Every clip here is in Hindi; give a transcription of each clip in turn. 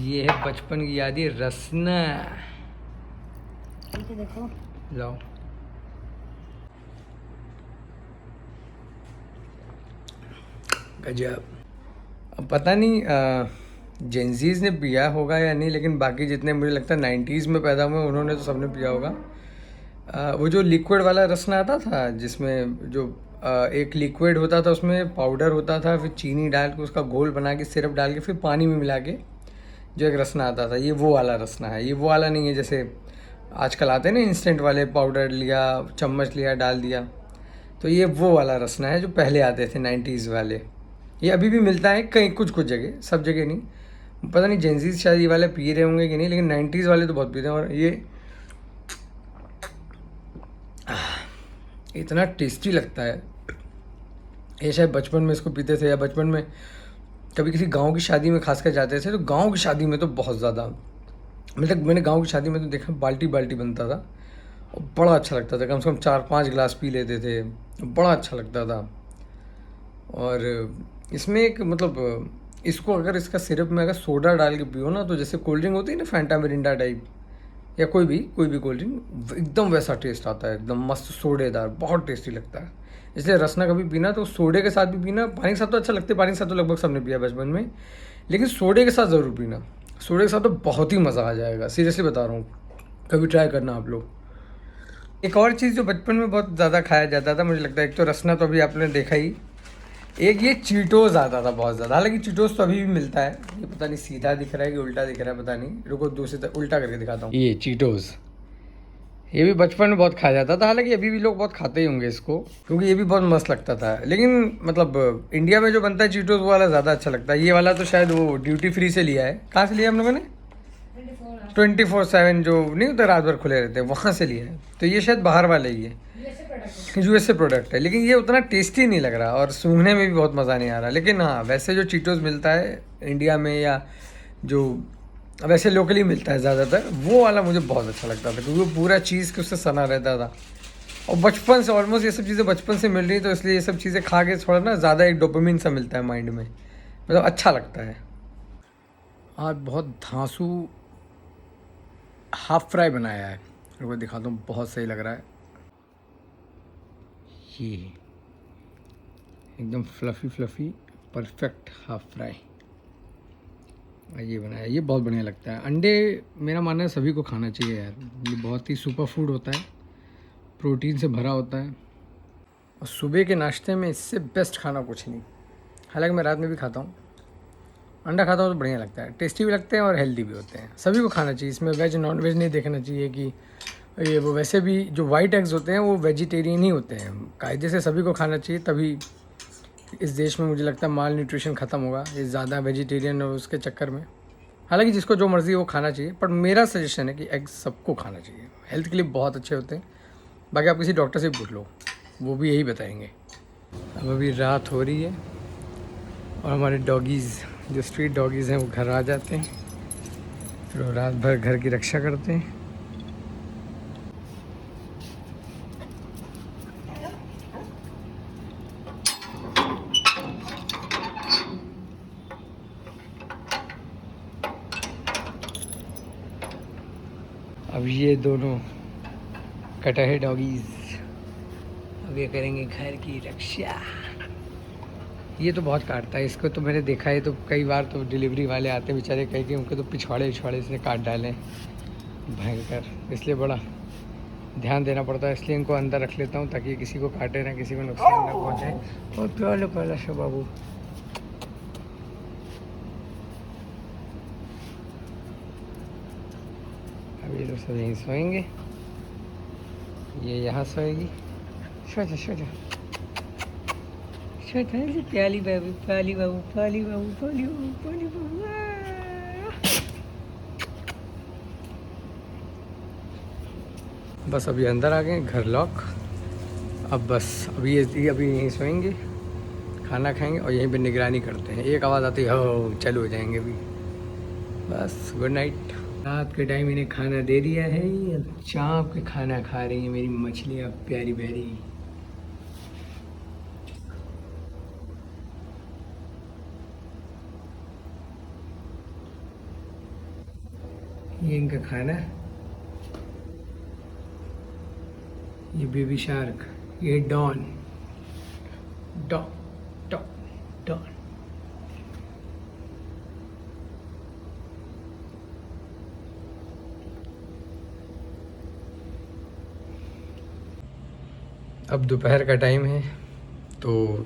ये है बचपन की यादें रसना। देखो लाओ। गजब। अब पता नहीं जेंजीज ने पिया होगा या नहीं, लेकिन बाकी जितने मुझे लगता है 90s में पैदा हुए उन्होंने तो सबने पिया होगा। वो जो लिक्विड वाला रसना आता था जिसमें जो एक लिक्विड होता था, उसमें पाउडर होता था, फिर चीनी डाल के उसका घोल बना के सिरप डाल के फिर पानी में मिला के जो एक रसना आता था, ये वो वाला रसना है। ये वो वाला नहीं है जैसे आजकल आते हैं ना इंस्टेंट वाले, पाउडर लिया, चम्मच लिया, डाल दिया। तो ये वो वाला रसना है जो पहले आते थे 90s वाले। ये अभी भी मिलता है कहीं कुछ कुछ जगह, सब जगह नहीं। पता नहीं जेंजीज शायद ये वाले पी रहे होंगे कि नहीं, लेकिन 90s वाले तो बहुत पीते हैं। और ये इतना टेस्टी लगता है। ये शायद बचपन में इसको पीते थे, या बचपन में कभी किसी गांव की शादी में खासकर जाते थे, तो गांव की शादी में तो बहुत ज़्यादा, मतलब मैंने गांव की शादी में तो देखा बाल्टी बाल्टी बनता था और बड़ा अच्छा लगता था। कम से कम 4-5 गिलास पी लेते थे, बड़ा अच्छा लगता था। और इसमें एक मतलब इसको अगर इसका सिरप में अगर सोडा डाल के पियो ना, तो जैसे कोल्ड ड्रिंक होती है ना फैंटा मिरिंडा टाइप, या कोई भी कोल्ड ड्रिंक, एकदम वैसा टेस्ट आता है, एकदम मस्त सोडेदार, बहुत टेस्टी लगता है। इसलिए रसना कभी पीना तो सोडे के साथ भी पीना। पानी के साथ तो अच्छा लगता है, पानी के साथ तो लगभग सबने पिया बचपन में, लेकिन सोडे के साथ ज़रूर पीना। सोडे के साथ तो बहुत ही मज़ा आ जाएगा, सीरियसली बता रहा हूँ, कभी ट्राई करना आप लोग। एक और चीज़ जो बचपन में बहुत ज़्यादा खाया जाता था मुझे लगता है, एक तो रसना तो अभी आपने देखा ही, एक ये चीटोज़ आता था बहुत ज़्यादा। हालांकि चीटोज़ तो अभी भी मिलता है, ये पता नहीं सीधा दिख रहा है कि उल्टा दिख रहा है, पता नहीं, रुको दूसरी तरफ उल्टा करके दिखाता हूँ। ये चीटोज़, ये भी बचपन में बहुत खाया जाता था। हालांकि अभी भी लोग बहुत खाते ही होंगे इसको, क्योंकि ये भी बहुत मस्त लगता था। लेकिन मतलब इंडिया में जो बनता है चीटोज़ वो वाला ज़्यादा अच्छा लगता है। ये वाला तो शायद वो ड्यूटी फ्री से लिया है। कहाँ से लिया हम लोगों ने? 24/7 जो नहीं होता, रात भर खुले रहते हैं, वहाँ से लिया है। तो ये शायद बाहर वाला ही है, यूएसए प्रोडक्ट है। लेकिन ये उतना टेस्टी नहीं लग रहा और सूंघने में भी बहुत मज़ा नहीं आ रहा। लेकिन हाँ, वैसे जो चीटोज़ मिलता है इंडिया में, या जो वैसे लोकली मिलता है ज़्यादातर, वो वाला मुझे बहुत अच्छा लगता था, क्योंकि वो पूरा चीज़ के उससे सना रहता था। और बचपन से ऑलमोस्ट ये सब चीज़ें बचपन से मिल रही, तो इसलिए ये सब चीज़ें खा के थोड़ा ना ज़्यादा एक डोपामिन सा मिलता है माइंड में, मतलब अच्छा लगता है। आज बहुत धांसू हाफ फ्राई बनाया है, रुको दिखाता हूँ, बहुत सही लग रहा है। ये एकदम fluffy fluffy perfect half fry ये बनाया, ये बहुत बढ़िया लगता है। अंडे मेरा मानना है सभी को खाना चाहिए यार, ये बहुत ही सुपर फूड होता है, प्रोटीन से भरा होता है। और सुबह के नाश्ते में इससे बेस्ट खाना कुछ नहीं। हालांकि मैं रात में भी खाता हूँ, अंडा खाता हूँ तो बढ़िया लगता है, टेस्टी भी लगते हैं और हेल्दी भी होते हैं। सभी को खाना चाहिए, इसमें वेज नॉन वेज नहीं देखना चाहिए कि ये वो। वैसे भी जो वाइट एग्स होते हैं वो वेजिटेरियन ही होते हैं, कायदे से सभी को खाना चाहिए, तभी इस देश में मुझे लगता है माल न्यूट्रिशन ख़त्म होगा, ये ज़्यादा वेजिटेरियन और उसके चक्कर में। हालांकि जिसको जो मर्ज़ी वो खाना चाहिए, पर मेरा सजेशन है कि एग्स सबको खाना चाहिए, हेल्थ के लिए बहुत अच्छे होते हैं। बाकी आप किसी डॉक्टर से पूछ लो, वो भी यही बताएंगे। अब अभी रात हो रही है और हमारे डॉगीज़, जो स्ट्रीट डॉगीज़ हैं, वो घर आ जाते हैं, फिर वो रात भर घर की रक्षा करते हैं। अब ये दोनों कटहे डॉगीज़ अब ये करेंगे घर की रक्षा। ये तो बहुत काटता है, इसको तो मैंने देखा है, तो कई बार तो डिलीवरी वाले आते हैं बेचारे, कहीं के उनको तो पिछवाड़े से काट डालें, भयंकर। इसलिए बड़ा ध्यान देना पड़ता है, इसलिए इनको अंदर रख लेता हूँ ताकि किसी को काटे ना, किसी को नुकसान ना पहुँचे। और प्याला प्याला शो बाबू। अब ये लोग सब यहीं सोएंगे, ये यहाँ सोएगी। सो जा सो जा सो जा, प्याली बाबू प्याली बाबू प्याली बाबू प्याली बाबू प्याली बाबू। बस अभी अंदर आ गए, घर लॉक। अब बस अभी अभी यहीं सोएंगे, खाना खाएंगे और यहीं पे निगरानी करते हैं। एक आवाज़ आती है हो चालू हो जाएंगे अभी। बस गुड नाइट। रात के टाइम इन्हें खाना दे दिया है, चाँप के खाना खा रही है मेरी मछलियाँ प्यारी प्यारी। ये इनका खाना, ये बेबी शार्क, ये डॉन, डॉन डॉन डॉन। अब दोपहर का टाइम है तो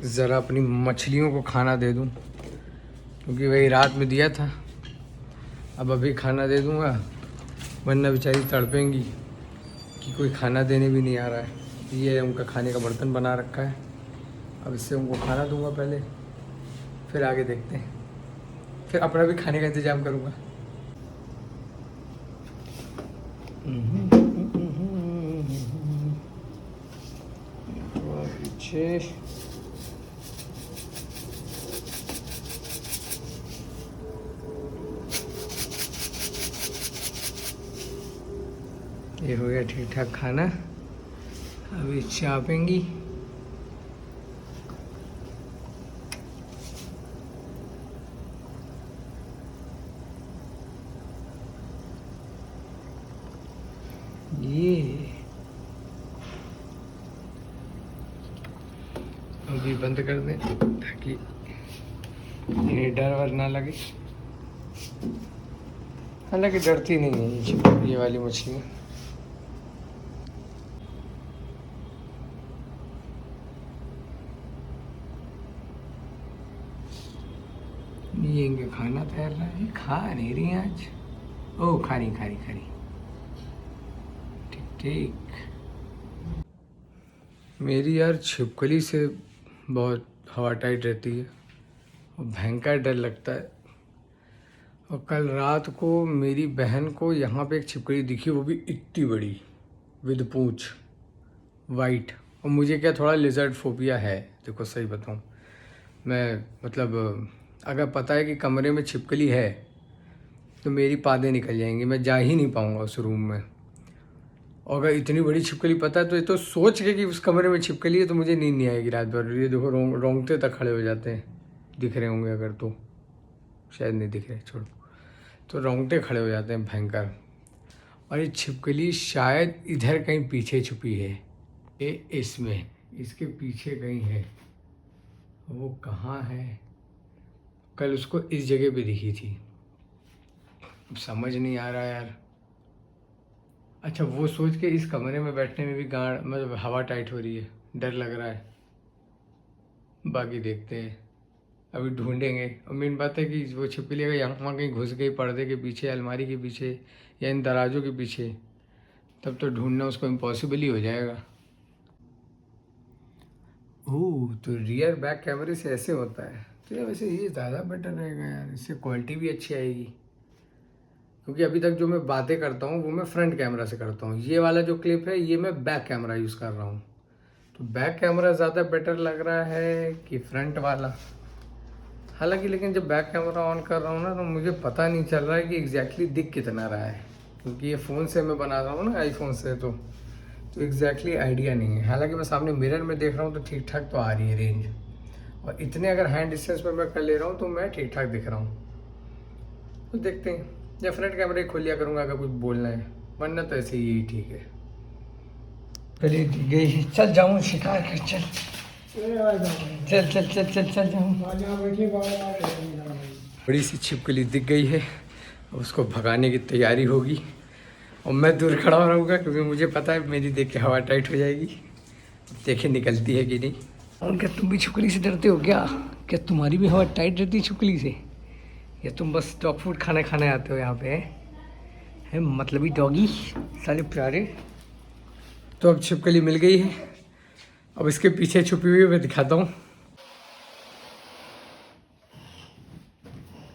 ज़रा अपनी मछलियों को खाना दे दूं, क्योंकि वही रात में दिया था। अब अभी खाना दे दूंगा, वरना बेचारी तड़पेंगी कि कोई खाना देने भी नहीं आ रहा है। ये उनका खाने का बर्तन बना रखा है, अब इससे उनको खाना दूंगा पहले, फिर आगे देखते हैं, फिर अपना भी खाने का इंतज़ाम करूँगा। पीछे ये हो गया ठीक ठाक खाना। अभी चापेंगी। ये अभी बंद कर दें ताकि इन्हें डर वर ना लगे। हालांकि डरती नहीं है ये वाली मछलियाँ। ये इनका खाना तैयार रहा है, खा नहीं रही आज। ओ खा रही खा रही खा रही, ठीक ठीक। मेरी यार छिपकली से बहुत हवा टाइट रहती है और भयंकर डर लगता है। और कल रात को मेरी बहन को यहाँ पे एक छिपकली दिखी, वो भी इतनी बड़ी, विद पूंछ, वाइट। और मुझे क्या थोड़ा लिजर्ड फोबिया है, देखो सही बताऊँ मैं, मतलब अगर पता है कि कमरे में छिपकली है तो मेरी पादे निकल जाएंगी, मैं जा ही नहीं पाऊँगा उस रूम में। और अगर इतनी बड़ी छिपकली पता है तो ये तो सोच के कि उस कमरे में छिपकली है तो मुझे नींद नहीं आएगी रात भर। ये देखो रोंगटे तक खड़े हो जाते हैं, दिख रहे होंगे अगर, तो शायद नहीं दिख रहे, छोड़ो। तो रोंगटे खड़े हो जाते हैं भयंकर। और ये छिपकली शायद इधर कहीं पीछे छुपी है, ये इसमें, इसके पीछे कहीं है। वो कहाँ है? कल उसको इस जगह पे दिखी थी, समझ नहीं आ रहा यार। अच्छा, वो सोच के इस कमरे में बैठने में भी गाड़, मतलब हवा टाइट हो रही है, डर लग रहा है। बाकी देखते हैं, अभी ढूंढेंगे। और मेन बात है कि वो छिपकली अगर यहाँ कहीं घुस गई पर्दे के पीछे, अलमारी के पीछे या इन दराजों के पीछे, तब तो ढूंढना उसको इम्पॉसिबल ही हो जाएगा। ओह, तो रियर बैक कैमरे से ऐसे होता है। तो यार वैसे ये ज़्यादा बेटर रहेगा यार, इससे क्वालिटी भी अच्छी आएगी। क्योंकि अभी तक जो मैं बातें करता हूँ वो मैं फ्रंट कैमरा से करता हूँ, ये वाला जो क्लिप है ये मैं बैक कैमरा यूज़ कर रहा हूँ। तो बैक कैमरा ज़्यादा बेटर लग रहा है कि फ्रंट वाला। हालांकि लेकिन जब बैक कैमरा ऑन कर रहा हूँ ना तो मुझे पता नहीं चल रहा है कि एग्जैक्टली दिख कितना रहा है, क्योंकि ये फ़ोन से मैं बना रहा हूँ ना, आईफोन से, तो एग्जैक्टली आइडिया नहीं है। हालांकि मैं सामने मिरर में देख रहा हूँ तो ठीक ठाक तो आ रही है रेंज, और इतने अगर हैंड डिस्टेंस पर मैं कर ले रहा हूँ तो मैं ठीक ठाक दिख रहा हूँ। तो देखते हैं, या फ्रंट कैमरे खोल लिया करूँगा अगर कुछ बोलना है, वरना तो ऐसे ही ठीक है। पहले गई, चल जाऊँ शिकार कर, चल चल चल चल चल चल जाऊँ। बड़ी सी छिपकली दिख गई है, उसको भगाने की तैयारी होगी। और मैं दूर खड़ा रहूँगा क्योंकि मुझे पता है मेरी देख के हवा टाइट हो जाएगी। देखे निकलती है कि नहीं। और क्या तुम भी छिपकली से डरते हो क्या? क्या तुम्हारी भी हवा टाइट रहती है छिपकली से, या तुम बस डॉग फूड खाना खाने आते हो यहाँ पे? है मतलबी डॉगी साले प्यारे। तो अब छिपकली मिल गई है, अब इसके पीछे छुपी हुई मैं दिखाता हूँ।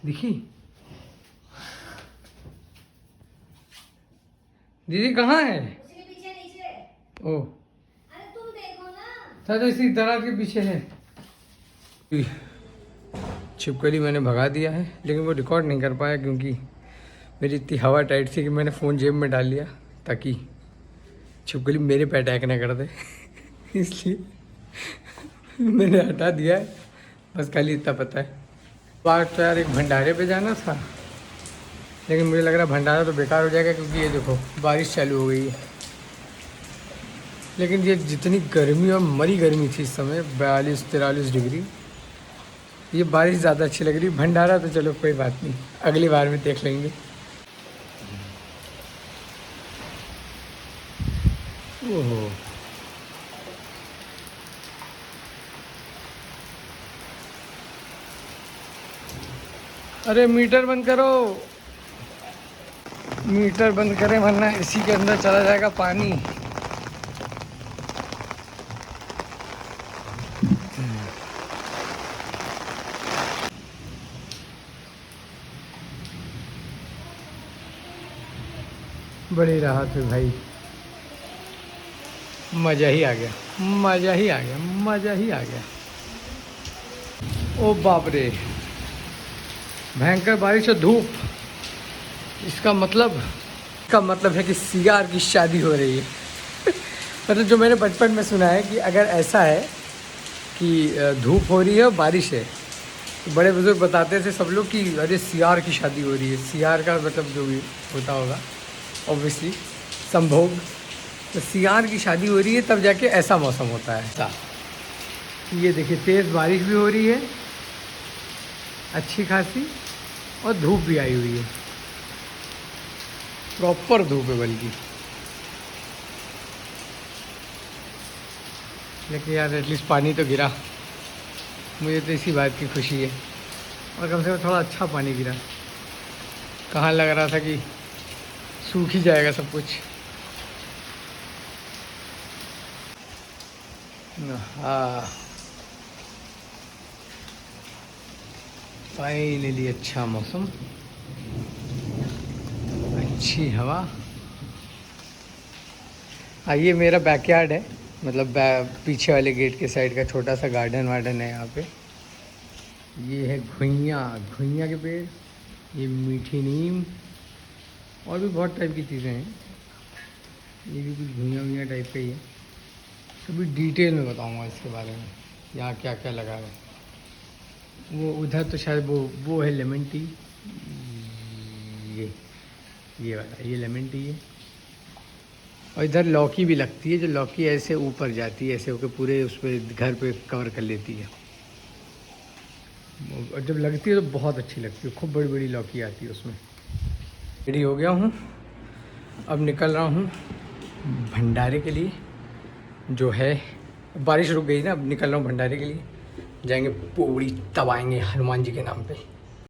देखी दीदी कहाँ है? उसके पीछे नीचे। ओ अरे तुम देखो ना, तो इसी दराज के पीछे है। छिपकली मैंने भगा दिया है, लेकिन वो रिकॉर्ड नहीं कर पाया क्योंकि मेरी इतनी हवा टाइट थी कि मैंने फ़ोन जेब में डाल लिया ताकि छिपकली मेरे पे अटैक ना कर दे इसलिए मैंने हटा दिया है, बस खाली इतना पता है। बाहर तो यार एक भंडारे पे जाना था, लेकिन मुझे लग रहा है भंडारा तो बेकार हो जाएगा, क्योंकि ये देखो बारिश चालू हो गई है। लेकिन ये जितनी गर्मी और मरी गर्मी थी इस समय 42-43 डिग्री, ये बारिश ज़्यादा अच्छी लग रही। भंडारा तो चलो कोई बात नहीं, अगली बार में देख लेंगे। ओहो, अरे मीटर बंद करो, मीटर बंद करें वरना इसी के अंदर चला जाएगा पानी। बड़ी राहत है भाई, मज़ा ही आ गया, मज़ा ही आ गया, मज़ा ही आ गया। ओ बाप रे, भयंकर बारिश और धूप। इसका मतलब है कि सीआर की शादी हो रही है। मतलब जो मैंने बचपन में सुना है कि अगर ऐसा है कि धूप हो रही है और बारिश है, तो बड़े बुजुर्ग बताते थे सब लोग कि अरे सीआर की शादी हो रही है। सीआर का मतलब जो भी होता होगा ऑब्वियसली संभोग, तो सीआर की शादी हो रही है तब जाके ऐसा मौसम होता है। ऐसा ये देखिए, तेज़ बारिश भी हो रही है अच्छी खासी, और धूप भी आई हुई है, प्रॉपर धूप है बल्कि। लेकिन यार एटलीस्ट पानी तो गिरा, मुझे तो इसी बात की खुशी है। और कम से कम थोड़ा अच्छा पानी गिरा, कहाँ लग रहा था कि सूख ही जाएगा सब कुछ। हाँ, फाइनली अच्छा मौसम, अच्छी हवा। हाँ, ये मेरा बैकयार्ड है, मतलब पीछे वाले गेट के साइड का छोटा सा गार्डन वार्डन है यहाँ पे। ये है घुइयाँ के पेड़, ये मीठी नीम, और भी बहुत टाइप की चीज़ें हैं। ये भी कुछ घुइयाँ टाइप का ही है। सभी डिटेल में बताऊँगा इसके बारे में, यहाँ क्या क्या लगा है। वो उधर तो शायद वो है लेमन टी, ये वाला, ये लेमन टी है। और इधर लौकी भी लगती है, जो लौकी ऐसे ऊपर जाती है, ऐसे होकर पूरे उस पर घर पे कवर कर लेती है। और जब लगती है तो बहुत अच्छी लगती है, खूब बड़ी बड़ी लौकी आती है उसमें। रेडी हो गया हूँ, अब निकल रहा हूँ भंडारे के लिए। जो है बारिश रुक गई ना, अब निकल रहा हूँ भंडारे के लिए। जाएंगे, पूड़ी तबाएंगे हनुमान जी के नाम पे।